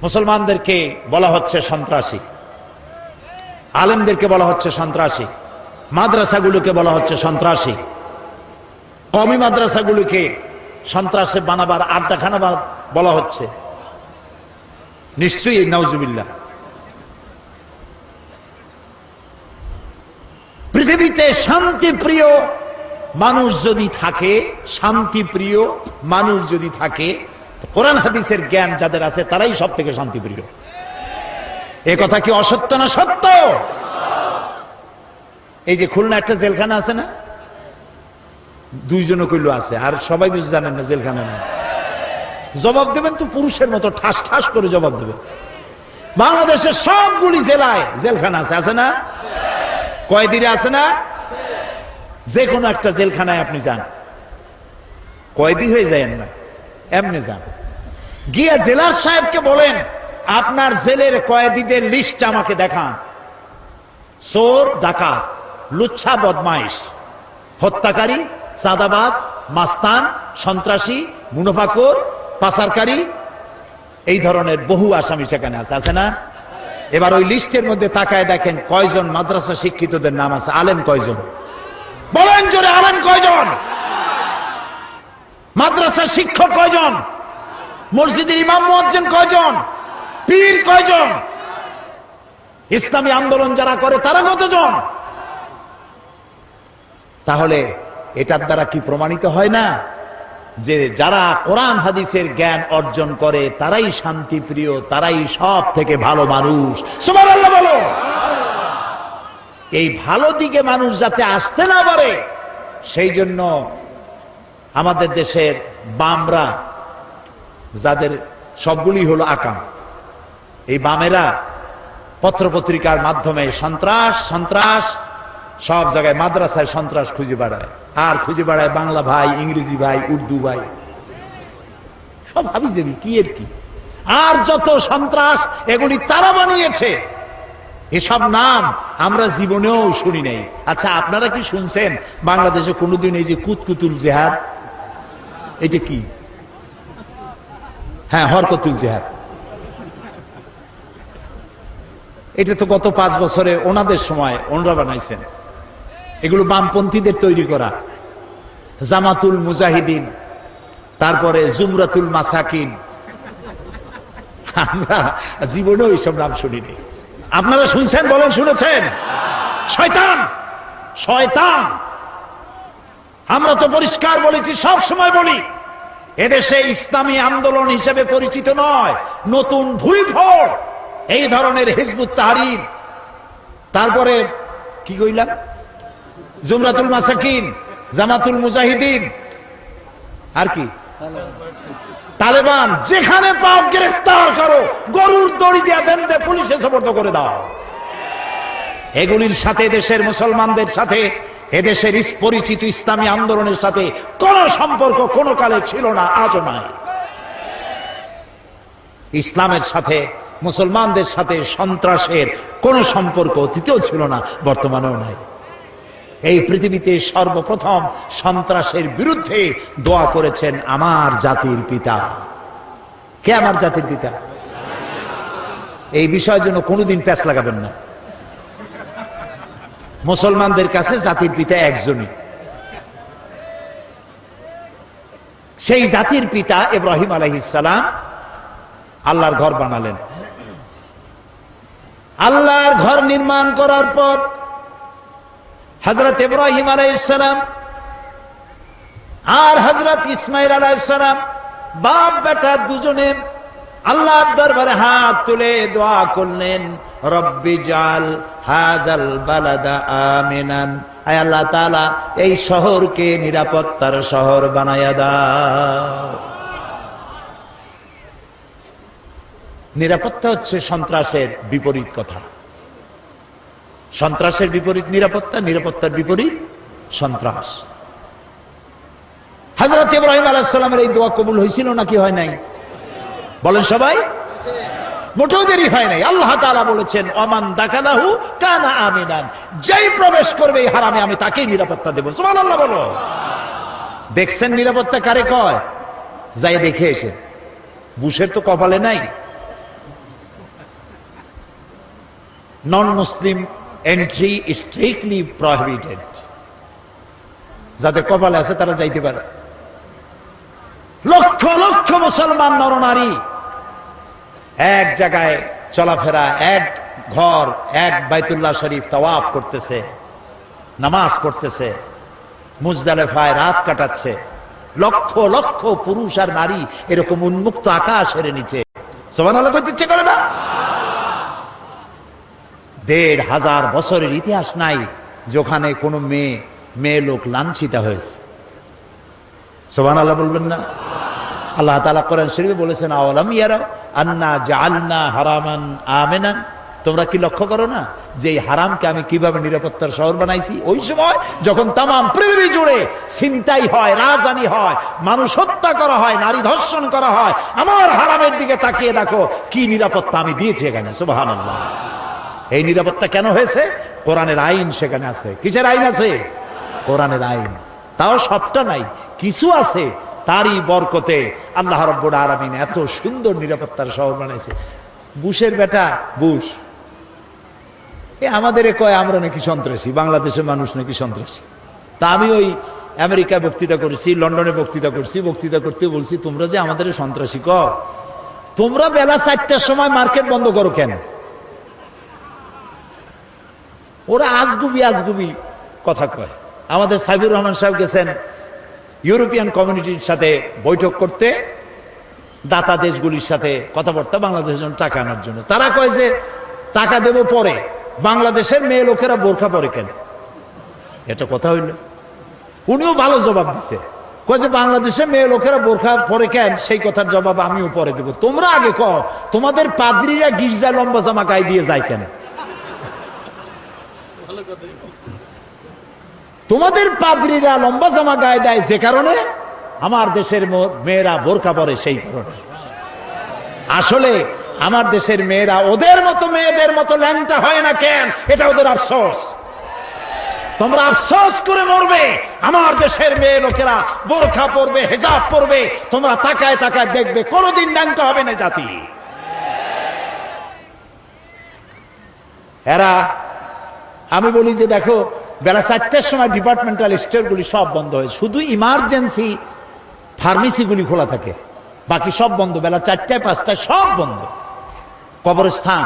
মুসলমানদেরকে বলা হচ্ছে সন্ত্রাসী, আলেমদেরকে বলা হচ্ছে সন্ত্রাসী, মাদ্রাসাগুলোকে বলা হচ্ছে সন্ত্রাসী, কওমি মাদ্রাসাগুলোকে সন্ত্রাসে বানাবার, আড্ডাখানা বলা হচ্ছে। নিশ্চয়ই নাউজুবিল্লাহ। পৃথিবীতে শান্তিপ্রিয় মানুষ যদি থাকে, শান্তিপ্রিয় মানুষ যদি থাকে, কোরআন হাদিসের জ্ঞান যাদের আছে তারাই সব থেকে শান্তিপ্রিয়। এ কথা কি অসত্য না সত্য? এই যে খুলনা একটা জেলখানা আছে না, দুইজনও কইলো আছে, আর সবাই বুঝে জানেন না জেলখানা না। জবাব দেবেন তো পুরুষের মতো ঠাস ঠাস করে জবাব দেবেন। বাংলাদেশের সবগুলি জেলায় জেলখানা আছে, আছে না? কয়েদিরা আছে না? যে কোনো একটা জেলখানায় আপনি যান, কয়েদি হয়ে যায়েন না, এমনি যান, গিয়ে জেলার সাহেবকে বলেন আপনার জেলের কয়েদিদের লিস্ট আমাকে দেখান। চোর, ডাকাত, লুচ্ছা, বদমাইশ, হত্যাকারী, চাঁদাবাজ, মাস্তান, সন্ত্রাসী, মুনাফাখোর, পাচারকারী, এই ধরনের বহু আসামি সেখানে আছে, আছে না? এবার ওই লিস্টের মধ্যে তাকায় দেখেন কয়জন মাদ্রাসা শিক্ষিতদের নাম আছে। আলেম কয়জন? বলেন জোরে, আলেম কয়জন? মাদ্রাসা শিক্ষক কয়জন? মসজিদের ইমাম মুয়াজ্জিন কয়জন? পীর কয়জন? ইসলামী আন্দোলন যারা করে তারা কতজন? তাহলে এটার দ্বারা কি প্রমাণিত হয় না যে যারা কোরআন হাদিসের জ্ঞান অর্জন করে তারাই শান্তিপ্রিয়, তারাই সব থেকে ভালো মানুষ? সুবহানাল্লাহ বলো। এই ভালো দিকে মানুষ যাতে আসতে না পারে সেই জন্য আমাদের দেশের বামরা যাদের সবগুলি হলো আকাম। এই বামেরা পত্রপত্রিকার মাধ্যমে সন্ত্রাস সন্ত্রাস, সব জায়গায় মাদ্রাসায় সন্ত্রাস খুঁজে বেড়ায়, আর খুঁজে বেড়ায় বাংলা ভাই, ইংরেজি ভাই, উর্দু ভাই, সব হাবিজাবি কি এর কি। আর যত সন্ত্রাস এগুলি তারা বানিয়েছে, এসব নাম আমরা জীবনেও শুনি নাই। আচ্ছা, আপনারা কি শুনছেন বাংলাদেশে কোনোদিন এই যে কুতকুতুল জেহাদ, এটা কি? হ্যাঁ, হরকতুল জেহাদ, এটা তো গত 5 বছরে ওনাদের সময় ওনরা বানাইছেন। এগুলো বামপন্থীদের তৈরি করা। জামাতুল মুজাহিদিন, তারপরে জুমরাতুল মাসাকিন, আমরা জীবনেও এইসব নাম শুনিনি। আপনারা শুনছেন? বলেন শুনেছেন? শয়তান, শয়তান। আমরা তো পরিষ্কার বলেছি, সব সময় বলি, এদেশে ইসলামী আন্দোলন হিসেবে পরিচিত নয়, নতুন ভুইফোড় এই ধরনের হিজবুত তাহরীর, তারপরে কি কইলাম, জুমরাতুল মাসাকিন, জামাতুল মুজাহিদিন, আর কি তালেবান, যেখানে পাও গ্রেফতার করো, গরুর দড়ি দিয়ে বেঁধে পুলিশে সোপর্দ করে দাও। এগুলির সাথে দেশের মুসলমানদের সাথে, এদেশের পরিচিত ইসলামী আন্দোলনের সাথে কোন সম্পর্ক কোন কালে ছিল না, আজও নাই। ইসলামের সাথে, মুসলমানদের সাথে সন্ত্রাসের কোন সম্পর্ক অতীতেও ছিল না, বর্তমানেও নাই। এই পৃথিবীতে সর্বপ্রথম সন্ত্রাসের বিরুদ্ধে দোয়া করেছেন আমার জাতির পিতা। কে আমার জাতির পিতা? এই বিষয়ের জন্য কোনোদিন প্যাঁচ লাগাবেন না। মুসলমানদের কাছে জাতির পিতা একজনই, সেই জাতির পিতা ইব্রাহিম আলাইহিস সালাম আল্লাহর ঘর বানালেন। আল্লাহর ঘর নির্মাণ করার পর হযরত ইব্রাহিম আলাইহিস সালাম আর হযরত ইসমাঈল আলাইহিস সালাম বাপ বেটা দুজনে আল্লাহর দরবারে হাত তুলে দোয়া করলেন, রব্বি জাল হাযাল বালাদা আমিনান, আয় আল্লাহ তাআলা এই শহরকে নিরাপত্তার শহর বানায়া দাও। নিরাপত্তা হচ্ছে সন্ত্রাসের বিপরীত কথা। সন্ত্রাসের বিপরীত নিরাপত্তা, নিরাপত্তার বিপরীত সন্ত্রাস। হযরত ইব্রাহিম আলাইহিস সালামের এই দোয়া কবুল হয়েছিল নাকি হয় নাই? বলেন সবাই। মোটেও দেরি হয় নাই। আল্লাহ তাআলা বলেছেন, ওমান দাখালাহু কানা আমিনান, যেই প্রবেশ করবে এই হারামে আমি তাকেই নিরাপত্তা দেব। সুবহানাল্লাহ বলো। দেখছেন নিরাপত্তা কারে কয়? যাই দেখে এসে। বুশের তো কপালে নাই। নন মুসলিম এন্ট্রি স্ট্রিক্টলি প্রহিবিটেড। যাদের কপালে আছে তারা যাইতে পারে। লক্ষ লক্ষ মুসলমান নরনারী এক জায়গায় চলাফেরা, এক ঘর, এক বাইতুল্লাহ শরীফ তাওয়াফ করতেছে, নামাজ পড়তেছে, মুজদালিফায় রাত কাটাচ্ছে। লক্ষ লক্ষ পুরুষ আর নারী এরকম উন্মুক্ত আকাশের নিচে সুবহানাল্লাহ কইতে ইচ্ছে করে না? ১৫০০ বছরের ইতিহাস নাই যেখানে কোনো মেয়ে লোক লাঞ্ছিত হয়েছে। সুবহানাল্লাহ বলবেন না? আল্লাহ তাআলা কোরআন শরীফে বলেছেন, আওয়ালাম ইয়ারা আন্না জাআলনা হারামান আমিনান, তোমরা কি লক্ষ্য করো না যে এই হারামকে আমি কিভাবে নিরাপত্তার শহর বানাইছি? ওই সময় যখন তামাম পৃথিবী জুড়ে ছিনতাই হয়, রাজধানী হয়, মানুষ হত্যা করা হয়, নারী ধর্ষণ করা হয়, আমার হারামের দিকে তাকিয়ে দেখো কি নিরাপত্তা আমি দিয়েছি এখানে। সুবহানাল্লাহ। এই নিরাপত্তা কেন হয়েছে? কোরআনের আইন সেখানে আছে। কিসের আইন আছে? কোরআনের আইন। তাও সবটা নাই, কিছু আছে। তারই বরকতে আল্লাহ রাব্বুল আলামিন এত সুন্দর নিরাপত্তার শহর বানাইছে। বুশের বেটা বুশ আমাদের কয় আমরা নাকি সন্ত্রাসী, বাংলাদেশের মানুষ নাকি সন্ত্রাসী। তা আমি ওই আমেরিকায় বক্তৃতা করেছি, লন্ডনে বক্তৃতা করছি, বক্তৃতা করতে বলছি, তোমরা যে আমাদের সন্ত্রাসী কও, তোমরা বেলা 4টার সময় মার্কেট বন্ধ করো কেন? ওরা আজগুবি আজগুবি কথা কয়। আমাদের সাইবুর রহমান সাহেব গেছেন ইউরোপিয়ান কমিউনিটির সাথে বৈঠক করতে, দাতা দেশগুলির সাথে কথাবার্তা, বাংলাদেশের জন্য টাকা আনার জন্য। তারা কয় যে টাকা দেব পরে, বাংলাদেশের মেয়ে লোকেরা বোরখা পরে কেন? এটা কথা হইল? উনিও ভালো জবাব দিছে, কয় যে বাংলাদেশে মেয়ে লোকেরা বোরখা পরে কেন, সেই কথার জবাব আমিও পরে দেব। তোমরা আগে কও, তোমাদের পাদ্রীরা গির্জা লম্বা জামা গায়ে দিয়ে যায় কেন? তোমাদের পাদ্রীরা লম্বা জামা গায়ে দেয় যে কারণে, আমার দেশের মেয়েরা বোরকা পরে সেই কারণে। আসলে আমার দেশের মেয়েরা ওদের মতো মেয়েদের মতো ল্যাংটা হয় না কেন, এটা ওদের আফসোস। তোমরা আফসোস করে মরবে, আমার দেশের মেয়ে লোকেরা বোরখা পরবে, হিজাব পরবে, তোমরা তাকায় তাকায় দেখবে কোনোদিন ল্যাংটা হবে না জাতি। এরা, আমি বলি যে দেখো, বেলা 4টার সময় ডিপার্টমেন্টাল স্টোরগুলি সব বন্ধ হয়, শুধু ইমার্জেন্সি ফার্মেসিগুলি খোলা থাকে, বাকি সব বন্ধ। বেলা 4টায় 5টায় সব বন্ধ। কবরস্থান,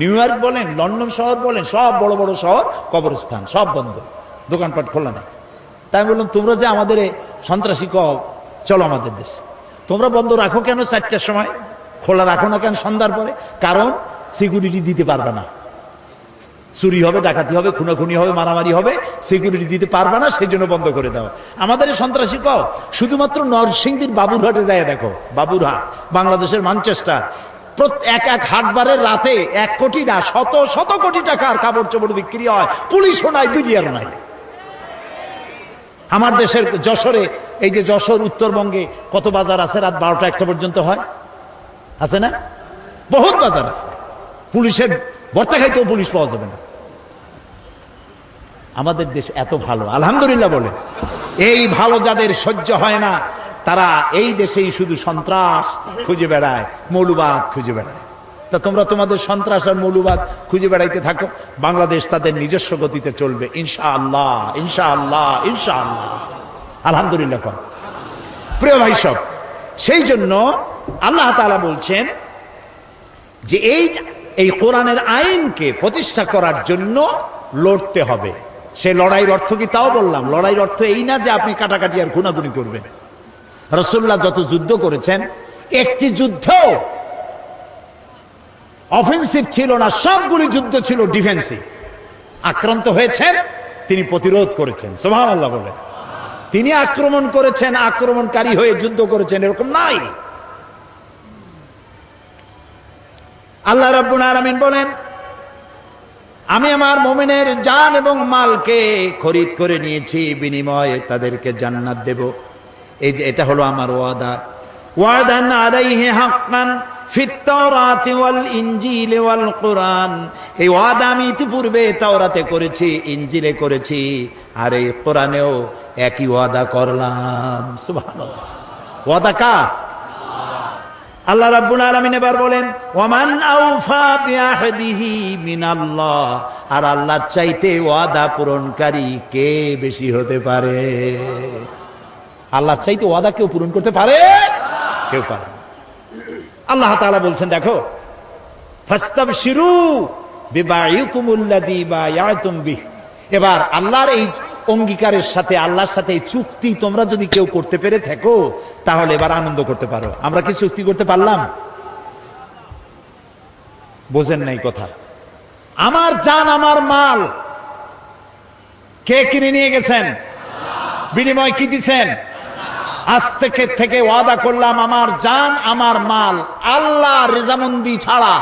নিউ ইয়র্ক বলেন, লন্ডন শহর বলেন, সব বড় বড় শহর কবরস্থান সব বন্ধ, দোকানপাট খোলা নাই। তাই বললাম, তোমরা যে আমাদের সন্ত্রাসী কও, চলো আমাদের দেশে। তোমরা বন্ধ রাখো কেন 4টার সময়, খোলা রাখো না কেন সন্ধ্যার পরে? কারণ সিকিউরিটি দিতে পারবে না, চুরি হবে, ডাকাতি হবে, খুনাখুনি হবে, মারামারি হবে, সিকিউরিটি দিতে পারবে না, সেই জন্য বন্ধ করে দাও। আমাদের সন্ত্রাসী কও, শুধুমাত্র নরসিংদীর বাবুরহাটে যায় দেখো, বাবুরহাট বাংলাদেশের ম্যানচেস্টার, এক এক হাটবারের রাতে 1 কোটি না, শত শত কোটি টাকার কাপড় চোপড় বিক্রি হয়, পুলিশও নাই, বিডিআরও নাই। আমার দেশের যশোরে, এই যে যশোর উত্তরবঙ্গে কত বাজার আছে রাত 12টা 1টা পর্যন্ত হয়, আছে না? বহুত বাজার আছে, পুলিশের ভর্তা খাইতেও পুলিশ পাওয়া যাবে না। আমাদের দেশ এত ভালো, আলহামদুলিল্লাহ বলে। এই ভালো যাদের সহ্য হয় না, তারা এই দেশেই শুধু সন্ত্রাস খুঁজে বেড়ায়, মৌলবাদ খুঁজে বেড়ায়। তা তোমরা তোমাদের সন্ত্রাস আর মৌলবাদ খুঁজে বেড়াইতে থাকো, বাংলাদেশ তাদের নিজস্ব গতিতে চলবে, ইনশাআল্লাহ, ইনশাআল্লাহ, ইনশাআল্লাহ, আলহামদুলিল্লাহ। প্রিয় ভাই সব, সেই জন্য আল্লাহ তাআলা বলছেন যে এই কোরআনের আইনকে প্রতিষ্ঠা করার জন্য লড়তে হবে। সে লড়াইয়ের অর্থ কি তাও বললাম। লড়াইয়ের অর্থ এই না যে আপনি কাটাকাটি আর খুনাখুনি করবেন। রাসূলুল্লাহ যত যুদ্ধ করেছেন, একটি যুদ্ধ অফেন্সিভ ছিল না, সবগুলি যুদ্ধ ছিল ডিফেন্সিভ। আক্রান্ত হয়েছেন, তিনি প্রতিরোধ করেছেন, সুবহানাল্লাহ বলে। তিনি আক্রমণ করেছেন, আক্রমণকারী হয়ে যুদ্ধ করেছেন, এরকম নাই। আল্লাহ রাব্বুল আলামিন বলেন, আমি আমার মুমিনের জান এবং মালকে খরিদ করে নিয়েছি, বিনিময়ে তাদেরকে জান্নাত দেব। এই যে এটা হলো আমার ওয়াদা। ওয়াদান আলাইহি হাক্কান ফিত তাওরাতি ওয়াল ইনজিল ওয়াল কুরআন। এই ওয়াদা আমি ইতিপূর্বে তাওরাতে করেছি, ইনজিলে করেছি, আর এই কোরআনেও একই ওয়াদা করলাম। সুবহানাল্লাহ। ওয়াদা কার? আল্লাহ রাব্বুল আলামিন এবার বলেন, ওয়ামান আউফা বিআহদিহি মিনাল্লাহ। আর আল্লাহর চাইতে ওয়াদা পূরণকারী কে বেশি হতে পারে? আল্লাহর চাইতে ওয়াদা কেউ পূরণ করতে পারে? কেউ পারে না। আল্লাহ তাআলা বলছেন, দেখো, ফাস্তাবশিরু বিবাইকুমুল্লাযী বায়াতুম বিহি। এবার আল্লাহর এই অঙ্গীকারের সাথে, আল্লাহর সাথে এই চুক্তি তোমরা যদি কেউ করতে পেরে থাকো, তাহলে এবার আনন্দ করতে পারো। আমরা কি চুক্তি করতে পারলাম? বোঝেন নাই কথা। আমার জান, আমার মাল কে কিনে নিয়ে গেছেন? বিনিময় কি দিছেন? আজ থেকে ওয়াদা করলাম, আমার জান, আমার মাল আল্লাহর রেজামন্দি ছাড়া,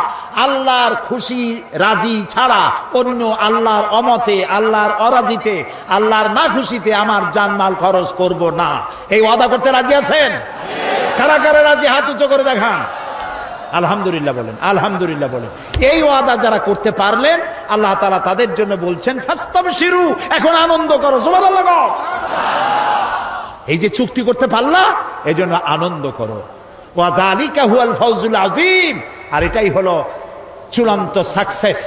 আল্লাহর খুশি রাজি ছাড়া, অন্য আল্লাহর অমতে, আল্লাহর অরাজিতে, আল্লাহর না খুশিতে আমার জান মাল খরচ করব না। এই ওয়াদা করতে রাজি আছেন? কারা কারা রাজি? হাত উঁচু করে দেখান। আলহামদুলিল্লাহ বলেন, আলহামদুলিল্লাহ বলেন। এই ওয়াদা যারা করতে পারলেন, আল্লাহ তাআলা তাদের জন্য বলছেন, ফাস্তাবশিরু, এখন আনন্দ করো। সুবহানাল্লাহ। এই যে চুক্তি করতে পারলা, এই জন্য আনন্দ করো। ওয়া যালিকা হুয়াল ফাউজুল আযীম। আর এটাই হলো চূড়ান্ত সাকসেস,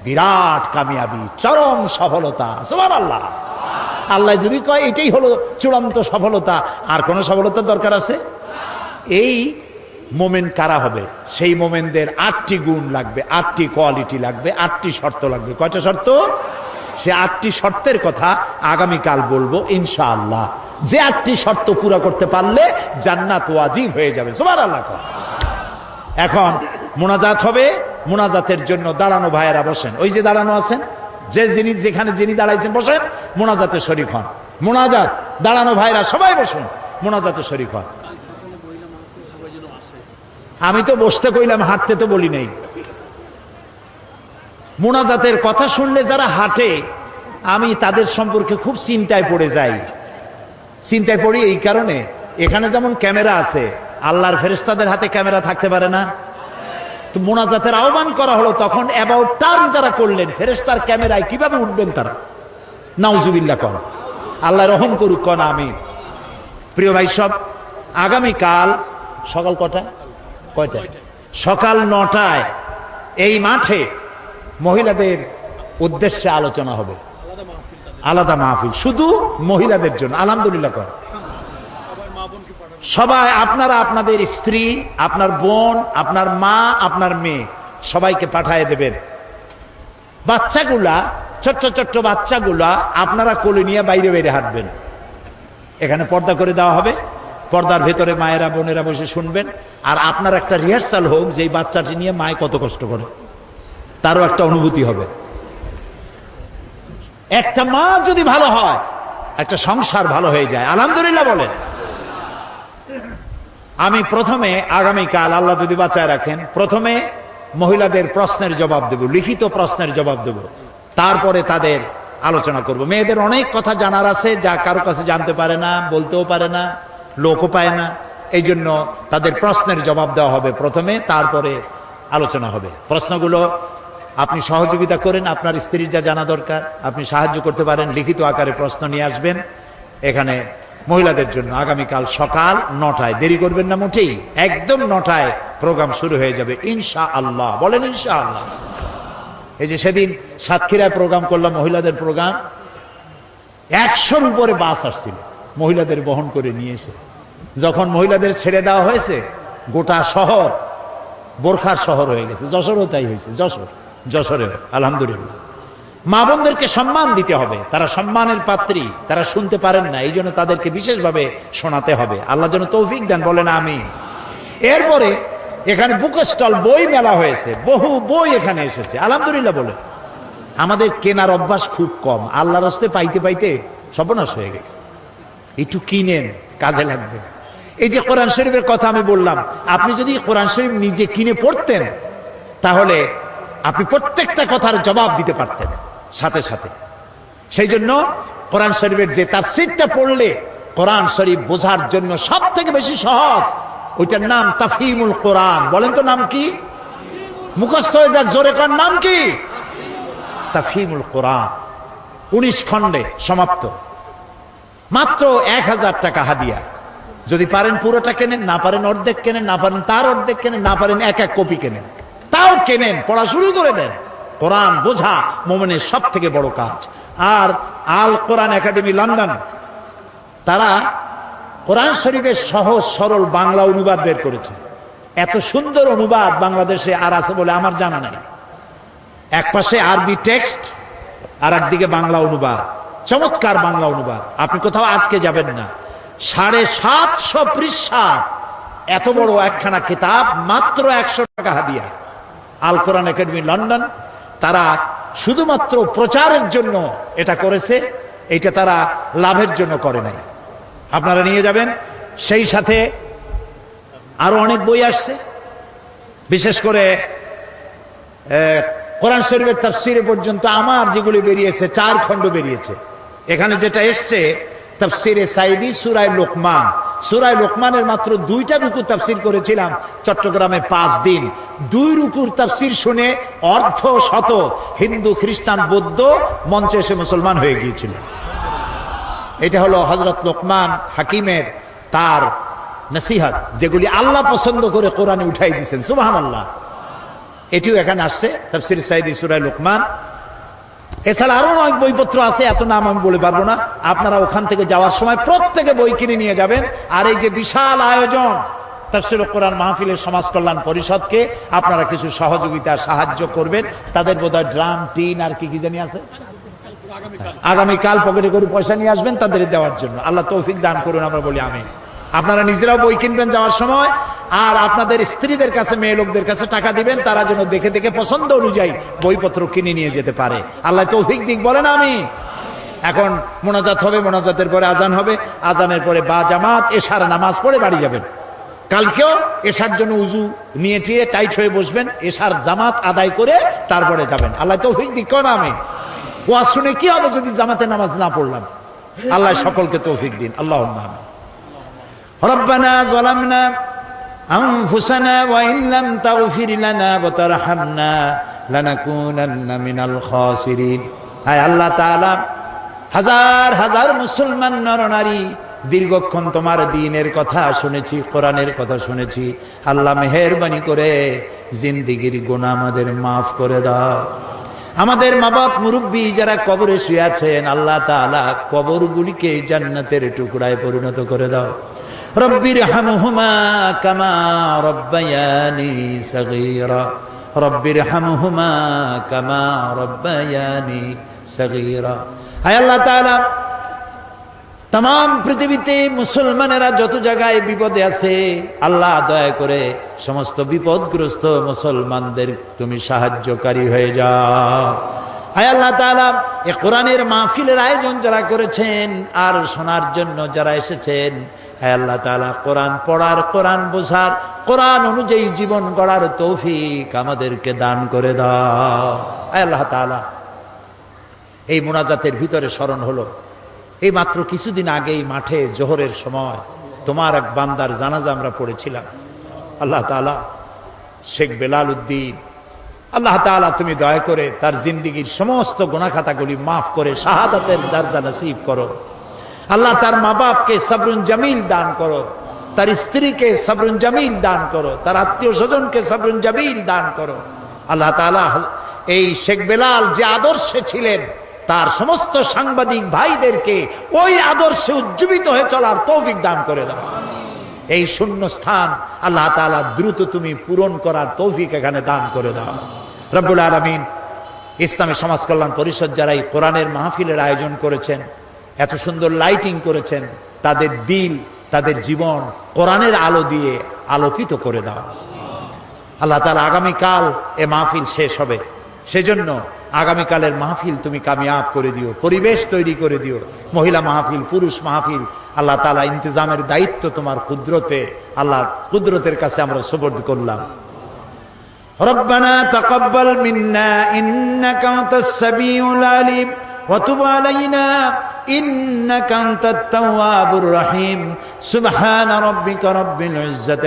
বিরাট কামিয়াবি, চরম সফলতা। সুবহানাল্লাহ। আল্লাহ যদি কয় এটাই হলো চূড়ান্ত সফলতা, আর কোন সফলতার দরকার আছে? এই মোমেন কারা হবে? সেই মোমেনদের 8টি গুণ লাগবে, 8টি কোয়ালিটি লাগবে, 8টি শর্ত লাগবে। কয়টা শর্ত? সে 8টি শর্তের কথা আগামীকাল বলবো ইনশাআল্লাহ। যে 8টি শর্ত পুরো করতে পারলে জান্নাত ওয়াজিব হয়ে যাবে। সুবহানাল্লাহ। এখন মুনাজাত হবে। মুনাজাতের জন্য দাঁড়ানো ভাইয়েরা বসেন, ওই যে দাঁড়ানো আছেন, যে যিনি যেখানে যিনি দাঁড়াইছেন বসেন, মুনাজাতে শরীক হন। মুনাজাত। দাঁড়ানো ভাইরা সবাই বসুন, মোনাজাতে শরীক হন। আমি তো বসতে কইলাম, হাঁটতে তো বলি নাই। মোনাজাতের কথা শুনলে যারা হাঁটে, আমি তাদের সম্পর্কে খুব চিন্তায় পড়ে যাই। চিন্তায় পড়ি এই কারণে, এখানে যেমন ক্যামেরা আছে, আল্লাহর ফেরেশতাদের হাতে ক্যামেরা থাকতে পারে না? তো মোনাজাতের আহ্বান করা হলো, তখন অ্যাবাউট টার্ন যারা করলেন, ফেরেশতার ক্যামেরায় কিভাবে উঠবেন তারা? নাউজুবিল্লাহ কন, আল্লাহ রহম করুক কন, আমিন। প্রিয় ভাই সব, আগামীকাল সকাল কয়টা? সকাল 9টায় এই মাঠে মহিলাদের উদ্দেশ্যে আলোচনা হবে, আলাদা মাহফিল শুধু মহিলাদের জন্য। আলহামদুলিল্লাহ কর সবাই, আপনারা আপনাদের স্ত্রী, আপনার বোন, আপনার মা, আপনার মেয়ে সবাইকে পাঠিয়ে দেবেন। বাচ্চাগুলা, ছোট্ট ছোট্ট বাচ্চাগুলা আপনারা কোলে নিয়ে বাইরে বাইরে হাঁটবেন। এখানে পর্দা করে দেওয়া হবে, পর্দার ভেতরে মায়েরা বোনেরা বসে শুনবেন। আর আপনার একটা রিহার্সাল হোক যে এই বাচ্চাটি নিয়ে মায় কত কষ্ট করে, তারও একটা অনুভূতি হবে। একটা মা যদি ভালো হয়, একটা সংসার ভালো হয়ে যায়। আলহামদুলিল্লাহ বলেন। আমি প্রথমে আগামীকাল আল্লাহ যদি বাঁচায় রাখেন, প্রথমে মহিলাদের প্রশ্নের জবাব দেব, লিখিত প্রশ্নের জবাব দেব, তারপরে তাদের আলোচনা করব। মেয়েদের অনেক কথা জানার আছে, যা কারো কাছে জানতে পারে না, বলতেও পারে না, লোকও পায় না। এই জন্য তাদের প্রশ্নের জবাব দেওয়া হবে প্রথমে, তারপরে আলোচনা হবে। প্রশ্নগুলো আপনি সহযোগিতা করেন, আপনার স্ত্রীর যা জানা দরকার আপনি সাহায্য করতে পারেন। লিখিত আকারে প্রশ্ন নিয়ে আসবেন এখানে মহিলাদের জন্য। আগামীকাল সকাল 9টায়, দেরি করবেন না মোটেই, একদম 9টায় প্রোগ্রাম শুরু হয়ে যাবে ইনশাআল্লাহ। বলেন ইনশাআল্লাহ। এই যে সেদিন সাতক্ষীরায় প্রোগ্রাম করলাম, মহিলাদের প্রোগ্রাম, 100-র উপরে বাস আসছিল মহিলাদের বহন করে নিয়ে এসে। যখন মহিলাদের ছেড়ে দেওয়া হয়েছে, গোটা শহর বোরখার শহর হয়ে গেছে। যশোরও তাই হয়েছে, যশোরে আলহামদুলিল্লাহ। মা বোনদেরকে সম্মান দিতে হবে, তারা সম্মানের পাত্রী, তারা শুনতে পারেন না, এই জন্য তাদেরকে বিশেষভাবে শোনাতে হবে। আল্লাহ যেন তৌফিক দেন, বলেন আমিন। এরপরে এখানে বুক স্টল, বই মেলা হয়েছে, বহু বই এখানে এসেছে, আলহামদুলিল্লাহ বলে। আমাদের কেনার অভ্যাস খুব কম, আল্লাহর হস্তে পাইতে পাইতে সর্বনাশ হয়ে গেছে। একটু কিনেন, কাজে লাগবে। এই যে কোরআন শরীফের কথা আমি বললাম, আপনি যদি কোরআন শরীফ নিজে কিনে পড়তেন, তাহলে আপনি প্রত্যেকটা কথার জবাব দিতে পারতেন সাথে সাথে। সেই জন্য কোরআন শরীফের যে তাফসীরটা পড়লে কোরআন শরীফ বোঝার জন্য সব থেকে বেশি সহজ, ওইটার নাম তাফহিমুল কোরআন। বলেন তো নাম কি? মুখস্থ হয়ে যাক, জোরে কর, নাম কি? তাফহিমুল কোরআন। 19 খণ্ডে সমাপ্ত। মাত্র 1000 টাকা হাদিয়া। যদি পারেন পুরোটা কেনেন, না পারেন অর্ধেক কেনেন, না পারেন তার অর্ধেক কেনেন, না পারেন এক কপি কেনেন, তাও কেনেন, পড়া শুরু করে দেন। কোরআন বোঝা মুমিনের সব থেকে বড় কাজ। আর আল কোরআন একাডেমি লন্ডন, তারা কোরআন শরীফের সহজ সরল বাংলা অনুবাদ বের করেছে। এত সুন্দর অনুবাদ বাংলাদেশে আর আছে বলে আমার জানা নাই। এক পাশে আরবি টেক্সট, আর একদিকে বাংলা অনুবাদ, চমৎকার বাংলা অনুবাদ। আপনি কোথাও আটকে যাবেন না। 750 পৃষ্ঠার এত বড় একখানা কিতাব, মাত্র 100 টাকা হাদিয়া। আল কোরআন একাডেমি লন্ডন, তারা শুধুমাত্র প্রচারের জন্য এটা করেছে, এটা তারা লাভের জন্য করে নাই। আপনারা নিয়ে যাবেন। সেই সাথে আরো অনেক বই আসছে, বিশেষ করে কোরআন শরীফের তাফসীরে পর্যন্ত আমার যেগুলি বেরিয়েছে 4 খণ্ড বেরিয়েছে। এখানে যেটা এসছে তাফসীরে সাইদি, সূরা লোকমান। সূরা লোকমানের মাত্র 2টা রুকু তাফসীর করেছিলাম চট্টগ্রামে 5 দিন। 2 রুকুর তাফসীর শুনে অর্ধ শত হিন্দু, খ্রিস্টান, বৌদ্ধ মঞ্চে এসে মুসলমান হয়ে গিয়েছিল। এটা হলো হযরত লোকমান হাকিমের তার নসিহত, যেগুলি আল্লাহ পছন্দ করে কোরআনে উঠাই দিয়েছেন। সুবহানাল্লাহ। এটিও এখানে আসছে, তাফসীর সাইদি, সূরা লোকমান। এছাড়া আরো অনেক বইপত্র আছে, এত নাম আমি বলে পারবো না। আপনারা ওখান থেকে যাওয়ার সময় প্রত্যেকে বই কিনে নিয়ে যাবেন। আর এই যে বিশাল আয়োজন তাফসীর কোরআন মাহফিলের সমাজ কল্যাণ পরিষদকে আপনারা কিছু সহযোগিতা সাহায্য করবেন। তাদের বোধহয় ড্রাম, টিন আর কি কি জানি আছে, আগামীকাল পকেটে করে পয়সা নিয়ে আসবেন তাদের দেওয়ার জন্য। আল্লাহ তৌফিক দান করুন, আমরা বলি আমিন। আপনারা নিজেরাও বই কিনবেন যাওয়ার সময়, আর আপনাদের স্ত্রীদের কাছে, মেয়ে লোকদের কাছে টাকা দিবেন, তারা যেন দেখে দেখে পছন্দ অনুযায়ী বইপত্র কিনে নিয়ে যেতে পারে। আল্লাহ তৌফিক দিক, বলেন আমিন। এখন মোনাজাত হবে, মোনাজাতের পরে আজান হবে, আজানের পরে বা জামাত এশার নামাজ পড়ে বাড়ি যাবেন। কালকেও এশার জন্য উজু নিয়ে টিয়ে টাইট হয়ে বসবেন, এশার জামাত আদায় করে তারপরে যাবেন। আল্লাহ তৌফিক দিক না। আমি ওয়াজ শুনে কি হবে যদি জামাতে নামাজ না পড়লাম? আল্লাহ সকলকে তৌফিক দিন, আল্লাহুম্মা আমিন। রব্বানা যালামনা আনফুসানা ওয়া ইন লাম তাগফির লানা ওয়া তারহামনা লানাকুনান্না মিনাল খাসিরিন। হায় আল্লাহ তাআলা, হাজার হাজার মুসলমান নরনারী দীর্ঘক্ষণ তোমার দ্বীনের কথা শুনেছি, কোরআনের কথা শুনেছি। আল্লাহ মেহেরবানি করে জিন্দেগীর গুনাহ আমাদের মাফ করে দাও। আমাদের মা বাপ মুরব্বী যারা কবরে শুয়ে আছেন, আল্লাহ তাআলা কবরগুলিকে জান্নাতের টুকরায় পরিণত করে দাও। রব্বির হামহুমা কামা রব্বায়ানি সগীরা, রব্বির হামহুমা কামা রব্বায়ানি সগীরা। হায় আল্লাহ তাআলা, তাম পৃথিবীতে মুসলমানেরা যত জায়গায় বিপদে আছে, আল্লাহ দয়া করে সমস্ত বিপদগ্রস্ত মুসলমানদের তুমি সাহায্যকারী হয়ে যাও। হায় আল্লাহ তাআলা, এই কোরআনের মাহফিলের আয়োজন যারা করেছেন আর শোনার জন্য যারা এসেছেন, হায় আল্লাহ তাআলা, কোরআন পড়ার, কোরআন বোঝার, কোরআন অনুযায়ী জীবন গড়ার তৌফিক আমাদেরকে দান করে দাও। হায় আল্লাহ তাআলা, এই মুনাজাতের ভিতরে স্মরণ হলো, এই মাত্র কিছুদিন আগেই মাঠে জোহরের সময় তোমার এক বান্দার জানাজা আমরা পড়েছিলাম। আল্লাহ তাআলা, শেখ বেলাল উদ্দিন, আল্লাহ তাআলা তুমি দয়া করে তার জিন্দেগীর সমস্ত গুনাহ খাতাগুলি মাফ করে শাহাদাতের দরজা নসিব করো। আল্লাহ তার মা বাপকে সবরুন জামিল দান করো, তার স্ত্রীকে সবরুন জামিল দান করো, তার আত্মীয় স্বজনকে সবরুন জামিল দান করো। আল্লাহ তাআলা, এই শেখ বেলাল যে আদর্শে ছিলেন, তার সমস্ত সাংবাদিক ভাইদেরকে ওই আদর্শে উজ্জীবিত হয়ে চলার তৌফিক দান করে দাও। এই শূন্য স্থান আল্লাহ তাআলা দ্রুত তুমি পূরণ করার তৌফিক এখানে দান করে দাও। রব্বুল আলামিন, ইসলামী সমাজ কল্যাণ পরিষদ যারা এই কোরআনের মাহফিলের আয়োজন করেছেন, এত সুন্দর লাইটিং করেছেন, তাদের দিল, তাদের জীবন কোরআনের আলো দিয়ে আলোকিত করে দাও। আল্লাহ তাআলা, আগামীকাল এ মাহফিল শেষ হবে, সেজন্য আগামীকালের মাহফিল তুমি কামিয়াব করে দিও, পরিবেশ তৈরি করে দিও। মহিলা মাহফিল, পুরুষ মাহফিল, আল্লাহ তাআলা ইন্তজামের দায়িত্ব তোমার কুদরতে, আল্লাহ কুদরতের কাছে আমরা সুপর্দ করলাম। রব্বানা তাকাব্বাল মিন্না ইন্নাকা আনতাস সামিউল আলিম ওয়া তুব আলাইনা ইন্নাকা আনতাত তাওয়াবুর রহিম। সুবহানা রাব্বিকা রাব্বিল ইজ্জাতি